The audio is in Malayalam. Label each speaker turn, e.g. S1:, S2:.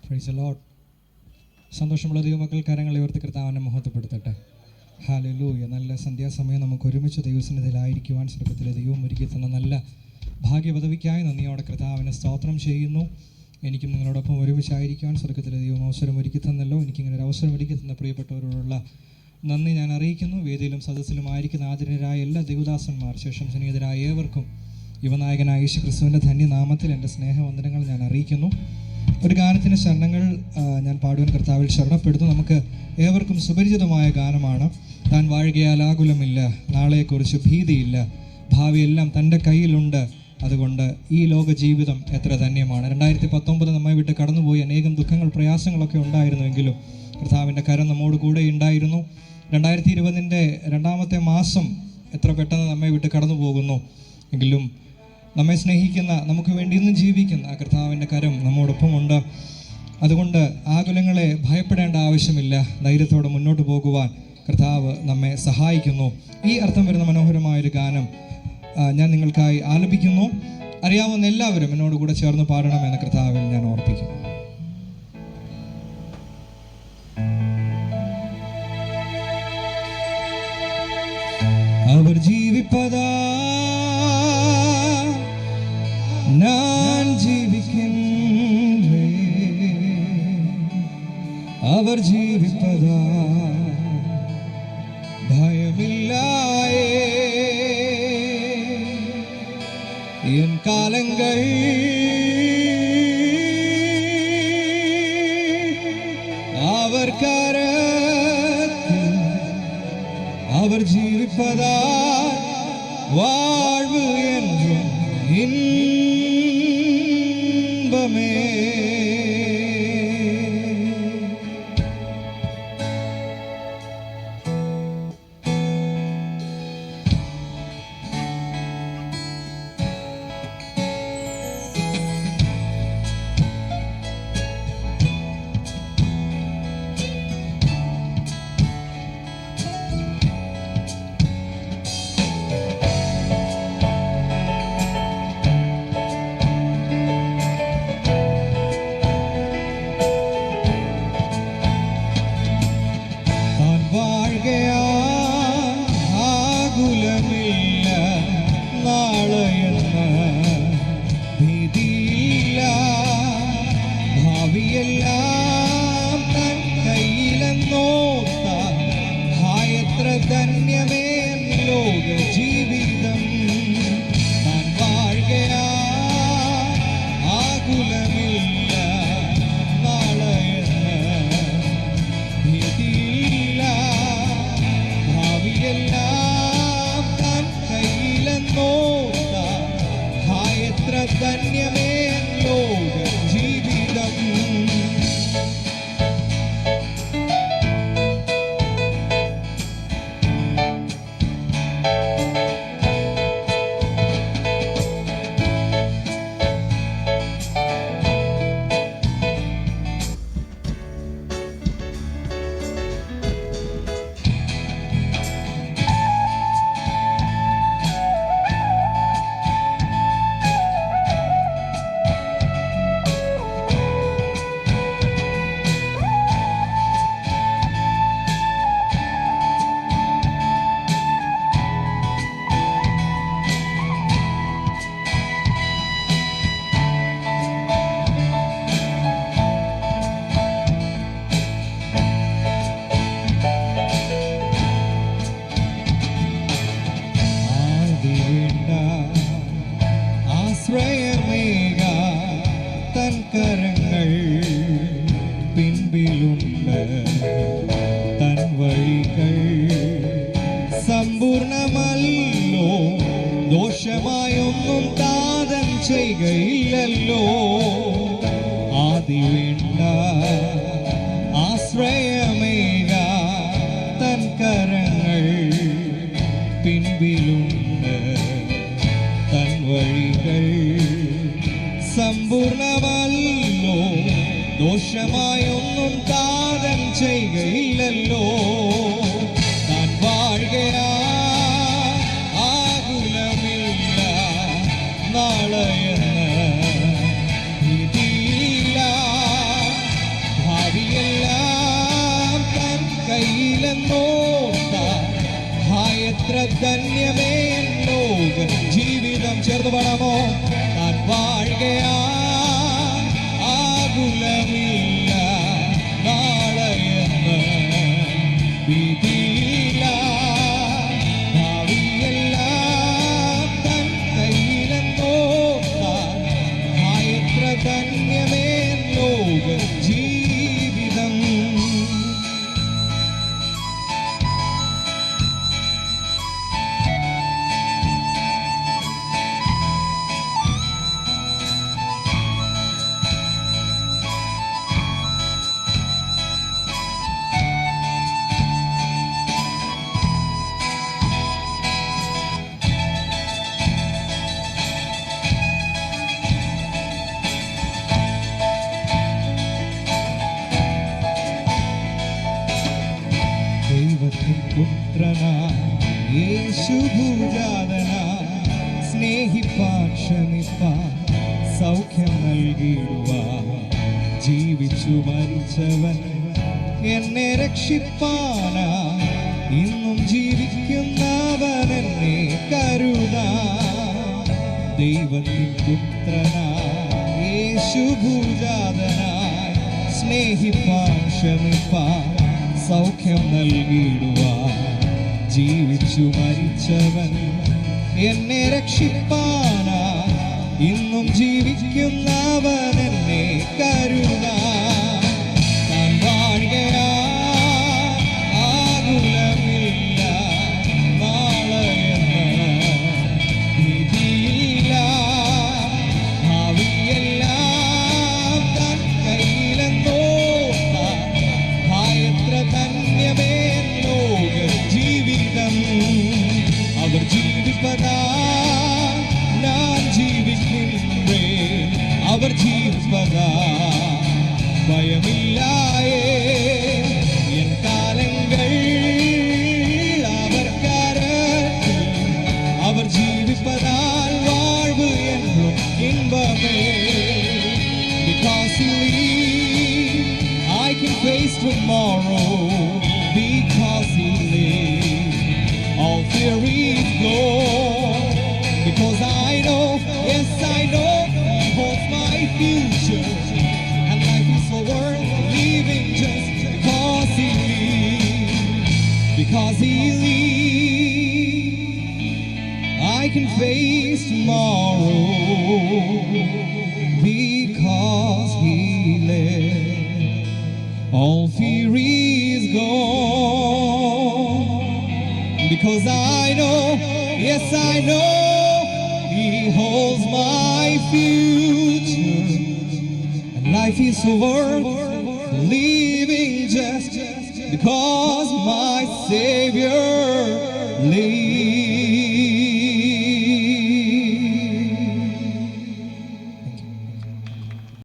S1: Praise the Lord. സന്തോഷമുള്ള ദൈവമക്കൾ കരങ്ങളെ ഉയർത്തി കർത്താവിനെ മഹത്വപ്പെടുത്തട്ടെ. ഹല്ലേലൂയ. നല്ല സന്ധ്യാസമയം നമുക്ക് ഒരുമിച്ച് ദൈവസന്നിധിയിലായിരിക്കുവാൻ സ്വർഗ്ഗത്തിലെ ദൈവം ഒരുക്കി തന്ന നല്ല ഭാഗ്യപദവിക്കായി നന്ദിയോടെ കർത്താവിനെ സ്തോത്രം ചെയ്യുന്നു. എനിക്കും നിങ്ങളോടൊപ്പം ഒരുമിച്ചായിരിക്കുവാൻ സ്വർഗ്ഗത്തിലെ ദൈവം അവസരം ഒരുക്കി തന്നല്ലോ. എനിക്കിങ്ങനെ ഒരു അവസരം ഒരുക്കി തന്ന പ്രിയപ്പെട്ടവരോടുള്ള നന്ദി ഞാൻ അറിയിക്കുന്നു. വേദിയിലും സദസ്സിലും ആയിരിക്കുന്ന ആദരണീയരായ എല്ലാ ദൈവദാസന്മാർ, ശേഷം സ്നേഹിതരായ ഏവർക്കും യുവനായകനായ യേശു ക്രിസ്തുവിൻ്റെ ധന്യനാമത്തിൽ എൻ്റെ സ്നേഹവന്ദനങ്ങൾ ഞാൻ അറിയിക്കുന്നു. ഒരു ഗാനത്തിൻ്റെ ശരണങ്ങൾ ഞാൻ പാടുവാൻ കർത്താവിൽ ശരണപ്പെടുന്നു. നമുക്ക് ഏവർക്കും സുപരിചിതമായ ഗാനമാണ്. താൻ വാഴുകയാൽ ആകുലമില്ല, നാളെയെക്കുറിച്ച് ഭീതിയില്ല, ഭാവിയെല്ലാം തൻ്റെ കയ്യിലുണ്ട്, അതുകൊണ്ട് ഈ ലോക ജീവിതം എത്ര ധന്യമാണ്. 2019 നമ്മെ വിട്ട് കടന്നുപോയി അനേകം ദുഃഖങ്ങൾ പ്രയാസങ്ങളൊക്കെ ഉണ്ടായിരുന്നുവെങ്കിലും കർത്താവിൻ്റെ കരം നമ്മോട് കൂടെ ഉണ്ടായിരുന്നു. 2020 രണ്ടാമത്തെ മാസം എത്ര പെട്ടെന്ന് നമ്മെ വിട്ട് കടന്നു പോകുന്നു എങ്കിലും നമ്മെ സ്നേഹിക്കുന്ന, നമുക്ക് വേണ്ടി ഇന്നും ജീവിക്കുന്ന ആ കർത്താവിൻ്റെ കരം നമ്മോടൊപ്പമുണ്ട്. അതുകൊണ്ട് ആകുലങ്ങളെ ഭയപ്പെടേണ്ട ആവശ്യമില്ല. ധൈര്യത്തോടെ മുന്നോട്ട് പോകുവാൻ കർത്താവ് നമ്മെ സഹായിക്കുന്നു. ഈ അർത്ഥം വരുന്ന മനോഹരമായൊരു ഗാനം ഞാൻ നിങ്ങൾക്കായി ആലപിക്കുന്നു. അറിയാവുന്ന എല്ലാവരും എന്നോട് കൂടെ ചേർന്ന് പാടണമെന്ന് കർത്താവിൽ ഞാൻ ഓർപ്പിക്കുന്നു. അവർ ജീവിപ്പതാ ഞാൻ ജീവിക്കിன்றേ, അവർ ജീവിപ്പതാ ഭയമില്ലായേ. എൻ കാലങ്ങൾ അവർ കരത്തിൽ, അവർ ജീവിപ്പതാ வாழ்வு என்றும் இன்பமே. ആകുലമില്ല, നാളെയെന്ന ഭീതിയില്ല, ഭാവിയെല്ലാം തൻ കയ്യിലെന്നോത്ത എത്ര ധന്യമേ ലോക ജീവിതം. താൻ വാഴുകയാ ആകുലമില്ല, നാളെയെന്ന ഭീതിയില്ല, ഭാവിയെല്ലാം തൻ കയ്യിലെന്നോത്ത എത്ര ധന്യമേ ലോക ജീവിതം. ആശ്രയമേക തൻ കരങ്ങൾ പിൻപിലുണ്ട്, തൻ വഴികൾ സമ്പൂർണമല്ലോ, ദോഷമായൊന്നും താതൻ ചെയ്യുകയില്ലല്ലോ. ആദി വേണ്ട ആശ്രയമേക തൻ കരങ്ങൾ പിൻപിലുണ്ട്, തൻ വഴികൾ സമ്പൂർണമല്ലോ, ദോഷമായൊന്നും താതൻ ചെയ്യുകയില്ലല്ലോ. താൻ വാഴുകയാ ആകുലമില്ല, നാളെയെന്ന ഭീതിയില്ല, ചേർന്ന് പാടാമോ? താൻ വാഴുകയാ ആകുലമില്ല നാളെയെന്ന് ഭീതിയില്ല ഭാവിയെല്ലാം തൻ കയ്യിലെന്നോർത്താൽ എത്ര ധന്യമേ ലോക ജീവിതം. ദൈവത്തിൻ പുത്രനാ യേശുഭൂജാതനാ സ്നേഹിപ്പാൻ ക്ഷമിപ്പാൻ സൗഖ്യം നൽകിടുവാൻ ജീവിച്ചു മരിച്ചവൻ എന്നെ രക്ഷിപ്പാനാ ഇന്നും ജീവിക്കുന്നവൻ എന്നെ കരുതാൻ. ദൈവത്തിൻ പുത്രനാ യേശുഭൂജാതനായി സ്നേഹിപ്പാൻ ക്ഷമിപ്പാൻ സൗഖ്യം നൽകിടുവാൻ ജീവിച്ചു മരിച്ചവൻ എന്നെ രക്ഷിപ്പാനാ ഇന്നും ജീവിക്കുന്നവൻ എന്നെ കരുതാൻ. താൻ വാഴുകയാ ആകുലമില്ല നാളെയെന്ന് ഭീതിയില്ല ഭാവിയെല്ലാം തൻ കയ്യിലെന്നോർത്താൽ എത്ര ധന്യമേ ലോക ജീവിതം. അവർ ജീവിപ്പതാ ഞാൻ ജീവിക്കുന്നേ അവർ ജീവിപ്പതാ ഭയമില്ലായേ എൻ കാലങ്ങൾ അവർക്കാരത്തിൽ അവർ ജീവിപ്പതാൽ വാഴ്വ് എന്നും ഇன்பമേ. Because he lives I can face tomorrow. Because he lives all fear is gone. Because I know, yes I know, he holds my future. And life is so worth living just because he lives. Because he lives I can face tomorrow. Because he lives all fear is gone. Because I know, yes I know, he holds my future. And life is worth living just because my Savior lives.